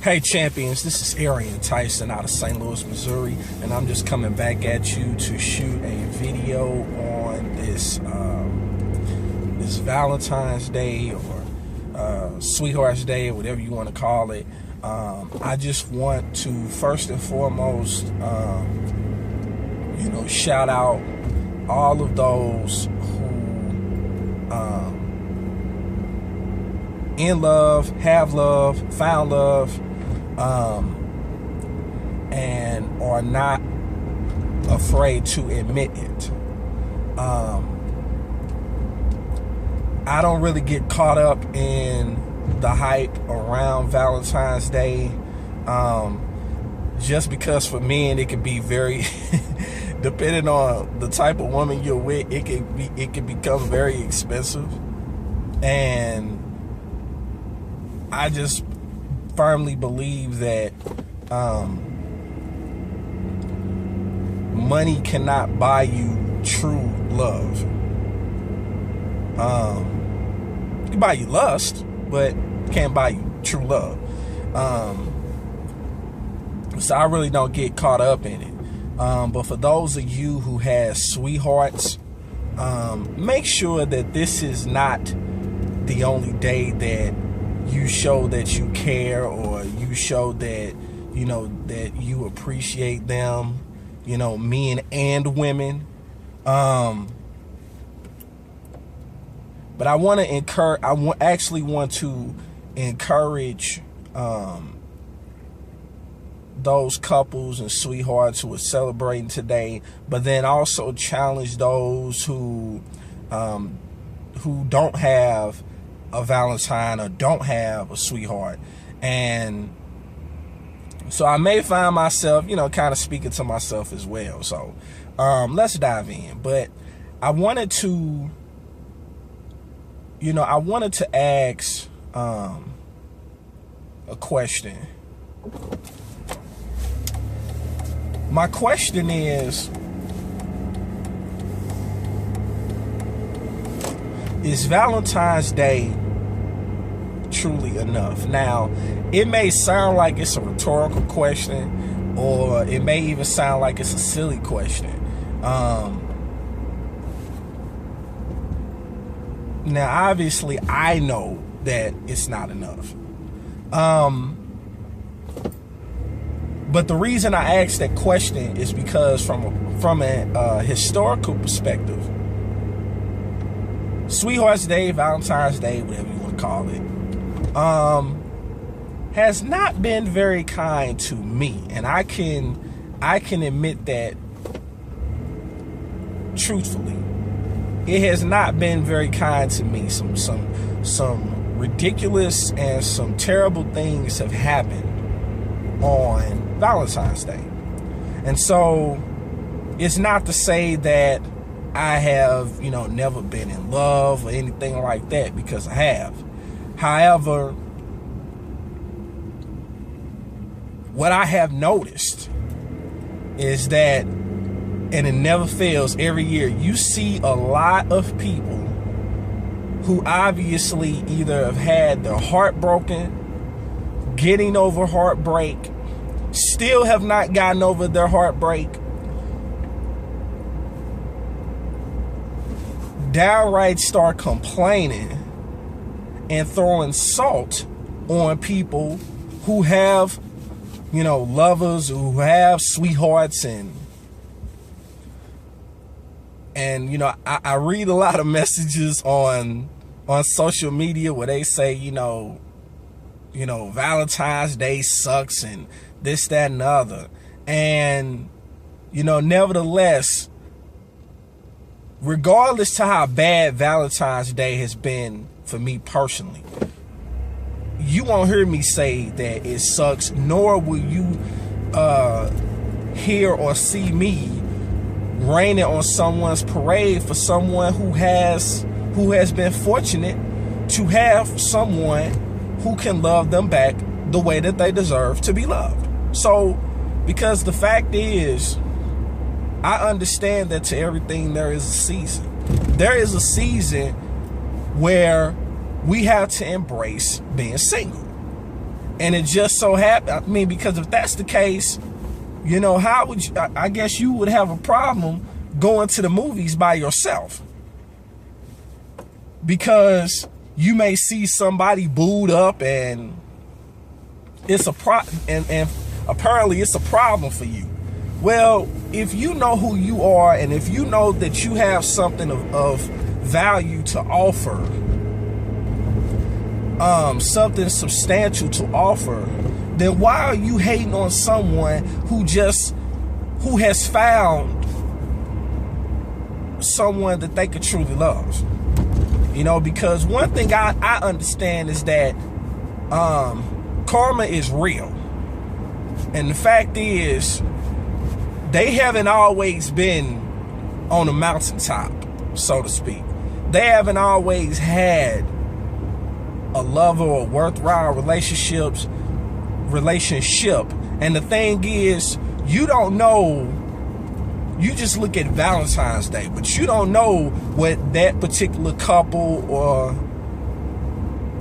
Hey champions, this is Arian Tyson out of St. Louis, Missouri, and I'm just coming back at you to shoot a video on this this Valentine's Day or Sweetheart's Day, or whatever you want to call it. I just want to first and foremost, shout out all of those who in love, have love, found love, and are not afraid to admit it. I don't really get caught up in the hype around Valentine's Day, just because for men it can be very depending on the type of woman you're with, it can become very expensive. And I just firmly believe that money cannot buy you true love. It can buy you lust, but can't buy you true love. So I really don't get caught up in it. But for those of you who have sweethearts, make sure that this is not the only day that you show that you care, or you show that that you appreciate them, men and women. But I want to encourage. Actually want to encourage those couples and sweethearts who are celebrating today, but then also challenge those who don't have a Valentine or don't have a sweetheart. And so I may find myself, kind of speaking to myself as well. So let's dive in. But I wanted to, ask a question. My question is Valentine's Day truly enough? Now, it may sound like it's a rhetorical question, or it may even sound like it's a silly question. Now, obviously, I know that it's not enough. But the reason I asked that question is because from a historical perspective, Sweetheart's Day, Valentine's Day, whatever you want to call it, has not been very kind to me, and I can admit that truthfully. It has not been very kind to me. Some ridiculous and some terrible things have happened on Valentine's Day. And so it's not to say that I have, never been in love or anything like that, because I have. However, what I have noticed is that, and it never fails, every year you see a lot of people who obviously either have had their heart broken, getting over heartbreak, still have not gotten over their heartbreak, downright start complaining and throwing salt on people who have, lovers, who have sweethearts, and I read a lot of messages on social media where they say, Valentine's Day sucks and this, that, and the other. And, nevertheless, regardless to how bad Valentine's Day has been for me personally, you won't hear me say that it sucks, nor will you hear or see me raining on someone's parade for someone who has been fortunate to have someone who can love them back the way that they deserve to be loved. So, because the fact is, I understand that to everything there is a season. There is a season where we have to embrace being single. And it just so happened, I mean, because if that's the case, you know, how would you, I guess you would have a problem going to the movies by yourself. Because you may see somebody booed up and it's a and apparently it's a problem for you. Well, if you know who you are and if you know that you have something of value to offer, something substantial to offer, then why are you hating on someone who has found someone that they could truly love? You know, because one thing I understand is that karma is real. And the fact is, they haven't always been on a mountaintop, so to speak. They haven't always had a lover or worthwhile relationship. And the thing is, you don't know. You just look at Valentine's Day, but you don't know what that particular couple or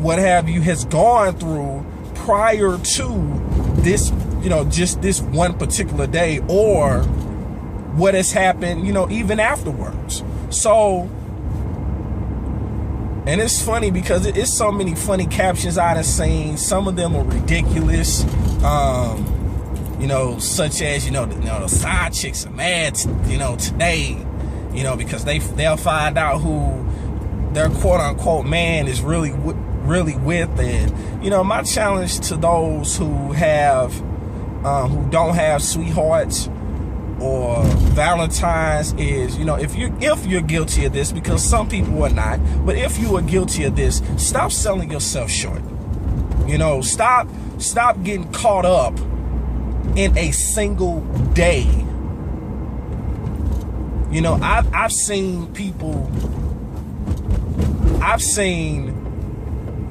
what have you has gone through prior to this, you know, just this one particular day, or what has happened, you know, even afterwards. So, and it's funny because it's so many funny captions I have seen. Some of them are ridiculous. You know, such as, you know, the side chicks are mad, you know, today, you know, because they'll find out who their quote unquote man is really with. And, you know, my challenge to those who don't have sweethearts or Valentines is, you know, if you're guilty of this, because some people are not, but if you are guilty of this, stop selling yourself short. You know, stop getting caught up in a single day. You know, I've seen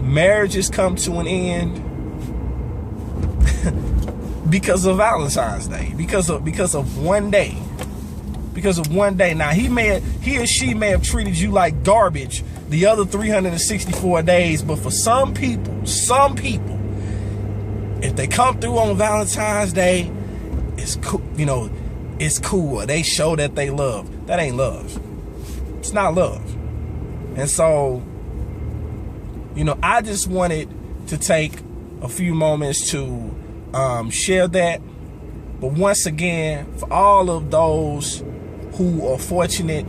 marriages come to an end because of Valentine's Day, because of one day. Now he or she may have treated you like garbage the other 364 days, but for some people, if they come through on Valentine's Day, it's cool, you know, it's cool. They show that they love. That ain't love. It's not love. And so, you know, I just wanted to take a few moments to share that. But once again, for all of those who are fortunate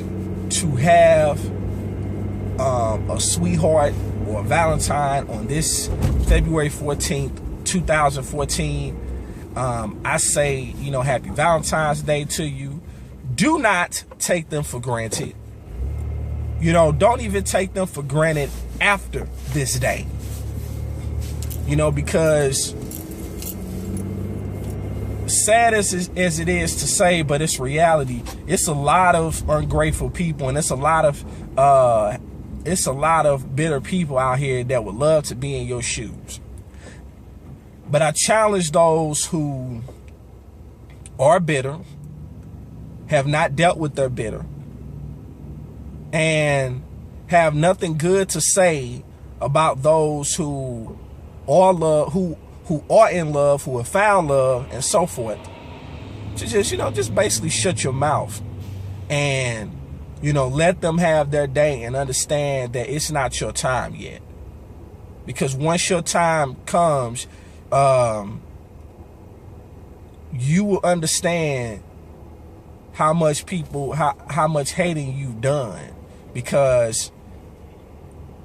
to have a sweetheart or a Valentine on this February 14th, 2014, I say, you know, happy Valentine's Day to you. Do not take them for granted. You know, don't even take them for granted after this day. You know, because sad as it is to say, but it's reality. It's a lot of ungrateful people, and it's a lot of bitter people out here that would love to be in your shoes. But I challenge those who are bitter, have not dealt with their bitter, and have nothing good to say about those who are in love, who have found love, and so forth. To just, you know, just basically shut your mouth and, you know, let them have their day and understand that it's not your time yet. Because once your time comes, you will understand how much hating you've done. Because,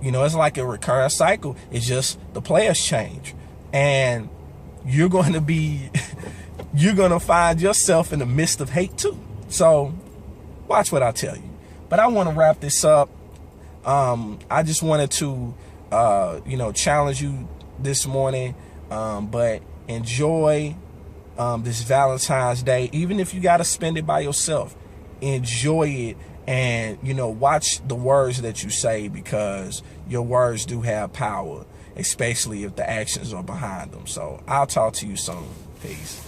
you know, it's like a recurring cycle. It's just the players change, and you're going to find yourself in the midst of hate too. So watch what I tell you. But I want to wrap this up. I just wanted to, you know, challenge you this morning. But enjoy this Valentine's Day. Even if you got to spend it by yourself, enjoy it. And, you know, watch the words that you say, because your words do have power, especially if the actions are behind them. So I'll talk to you soon. Peace.